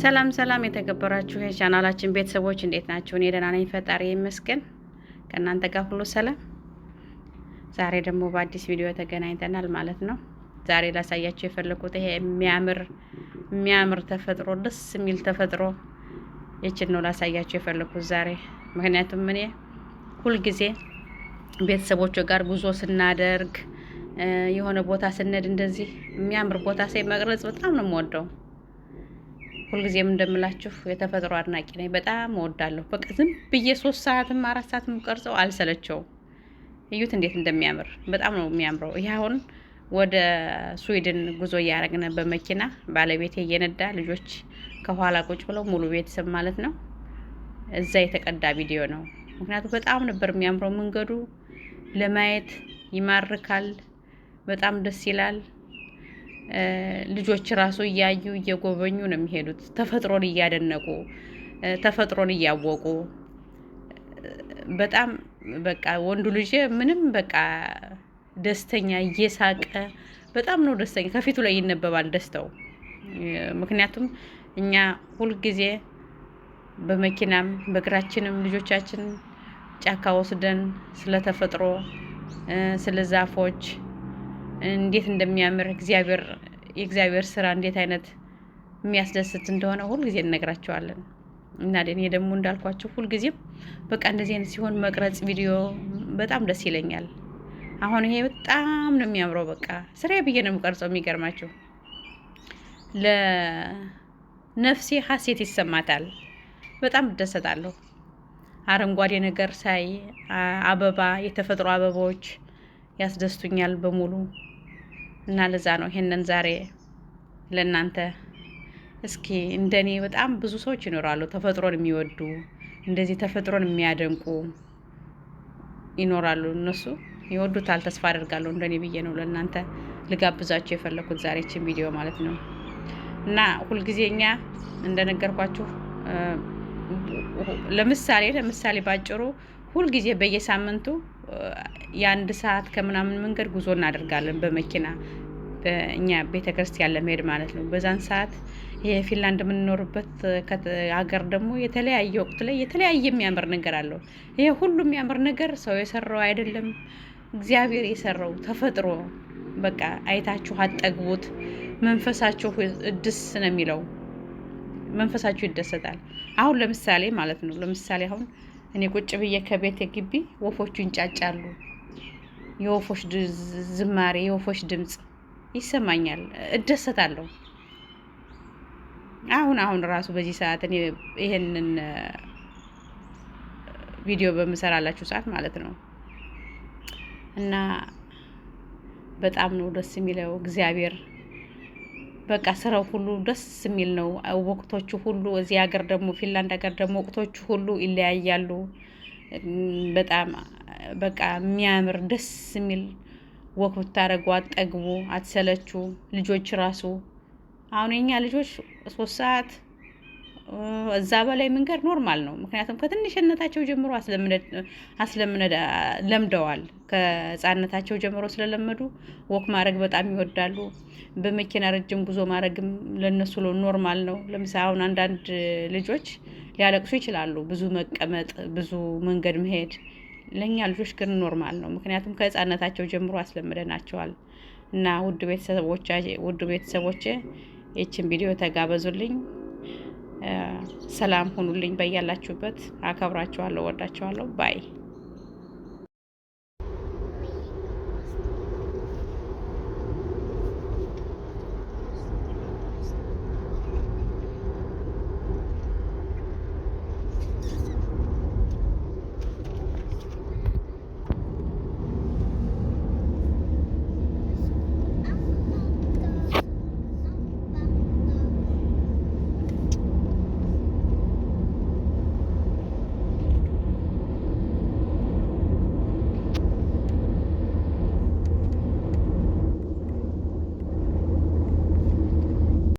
ሰላም ሰላም የተከበራችሁ የቻናላችን ቤተሰቦች እንዴት ናችሁ? እኔ ደህና ነኝ፣ ፈጣሪ ይመስገን። ከእናንተ ጋር ሁሉ ሰላም። ዛሬ ደግሞ በአዲስ ቪዲዮ ተገናኝተናል ማለት ነው። ዛሬ ላሳያችሁ የፈለኩት ይሄ የሚያምር ተፈጥሮ፣ ደስ የሚል ተፈጥሮ ይችን ነው ላሳያችሁ የፈለኩት ዛሬ። ምክንያቱም እኔ ሁልጊዜ ቤተሰቦቹ ጋር ጉዞ ስናደርግ የሆነ ቦታ ስንሄድ እንደዚህ የሚያምር ቦታ ሳይ መቅረጽ በጣም ነው የምወደው። ሁልጊዜም እንደምላችሁ የተፈጥሮ አድናቂ ነኝ። በጣም እወዳለሁ። በቃ ዝም ብዬ 3 ሰዓትም 4 ሰዓትም ቀርጸው አልሰለቸውም። እዩት እንዴት እንደሚያምር፣ በጣም ነው የሚያምረው። ይህ አሁን ወደ ስዊድን ጉዞ እያደረግን በመኪና ባለቤቴ እየነዳ ልጆች ከኋላ ቁጭ ብለው ሙሉ ቤተሰብ ማለት ነው። እዛ የተቀዳ ቪዲዮ ነው። ምክንያቱም በጣም ነበር የሚያምረው። መንገዱ ለማየት ይማርካል። በጣም ደስ ይላል። ልጆች ራሱ እያዩ እየጎበኙ ነው የሚሄዱት። ተፈጥሮን እያደነቁ ተፈጥሮን እያወቁ በጣም በቃ ወንዱ ልጅ ምንም በቃ ደስተኛ እየሳቀ በጣም ነው ደስተኛ። ከፊቱ ላይ ይነበባል ደስታው። ምክንያቱም እኛ ሁልጊዜ በመኪናም በእግራችንም ልጆቻችን ጫካ ወስደን ስለ ተፈጥሮ ስለ ዛፎች እንዴት እንደሚያምር የእግዚአብሔር ስራ እንዴት አይነት የሚያስደስት እንደሆነ ሁልጊዜ እንነግራቸዋለን። እና እኔ ደግሞ እንዳልኳቸው ሁልጊዜም በቃ እንደዚህ አይነት ሲሆን መቅረጽ ቪዲዮ በጣም ደስ ይለኛል። አሁን ይሄ በጣም ነው የሚያምረው። በቃ ስራዬ ብዬ ነው የምቀርጸው። የሚገርማቸው ለነፍሴ ሀሴት ይሰማታል። በጣም እደሰታለሁ። አረንጓዴ ነገር ሳይ አበባ፣ የተፈጥሮ አበባዎች ያስደስቱኛል በሙሉ። እና ለዛ ነው ይሄንን ዛሬ ለእናንተ እስኪ እንደኔ በጣም ብዙ ሰዎች ይኖራሉ፣ ተፈጥሮን የሚወዱ እንደዚህ ተፈጥሮን የሚያደንቁ ይኖራሉ። እነሱ ይወዱታል ተስፋ አደርጋለሁ። እንደኔ ብዬ ነው ለእናንተ ልጋብዛችሁ የፈለኩት ዛሬ እቺን ቪዲዮ ማለት ነው። እና ሁልጊዜ እኛ እንደነገርኳችሁ ለምሳሌ ባጭሩ ሁልጊዜ በየሳምንቱ የአንድ ሰዓት ከምናምን መንገድ ጉዞ እናደርጋለን በመኪና እኛ ቤተክርስቲያን ለመሄድ ማለት ነው። በዛን ሰዓት ይሄ ፊንላንድ የምንኖርበት ሀገር ደግሞ የተለያየ ወቅት ላይ የተለያየ የሚያምር ነገር አለው። ይሄ ሁሉ የሚያምር ነገር ሰው የሰራው አይደለም፣ እግዚአብሔር የሰራው ተፈጥሮ። በቃ አይታችሁ አጠግቡት። መንፈሳችሁ እድስ ነው የሚለው፣ መንፈሳችሁ ይደሰታል። አሁን ለምሳሌ ማለት ነው አሁን እኔ ቁጭ ብዬ ከቤቴ ግቢ ወፎቹ ይንጫጫሉ። የወፎች ዝማሬ፣ የወፎች ድምጽ ይሰማኛል፣ እደሰታለሁ። አሁን ራሱ በዚህ ሰዓት እኔ ይሄንን ቪዲዮ በምሰራላችሁ ሰዓት ማለት ነው። እና በጣም ነው ደስ የሚለው። እግዚአብሔር በቃ ስራው ሁሉ ደስ የሚል ነው። ወቅቶቹ ሁሉ እዚህ ሀገር ደግሞ ፊንላንድ ሀገር ደግሞ ወቅቶቹ ሁሉ ይለያያሉ። በጣም በቃ የሚያምር ደስ የሚል ወቅት ብታረጉ አትጠግቡ፣ አትሰለቹ። ልጆች ራሱ አሁን የኛ ልጆች 3 ሰዓት እዛ በላይ መንገድ ኖርማል ነው። ምክንያቱም ከትንሽነታቸው ጀምሮ ለምደዋል። ከህፃንነታቸው ጀምሮ ስለለመዱ ወክ ማድረግ በጣም ይወዳሉ። በመኪና ረጅም ጉዞ ማድረግም ለነሱ ኖርማል ነው። ለምሳሌ አሁን አንዳንድ ልጆች ሊያለቅሱ ይችላሉ፣ ብዙ መቀመጥ፣ ብዙ መንገድ መሄድ። ለኛ ልጆች ግን ኖርማል ነው። ምክንያቱም ከህፃንነታቸው ጀምሮ አስለምደናቸዋል። እና ውድ ቤተሰቦቼ ይችን ቪዲዮ ተጋበዙልኝ። ሰላም ሁኑልኝ በያላችሁበት። አከብራችኋለሁ፣ ወዳችኋለሁ። ባይ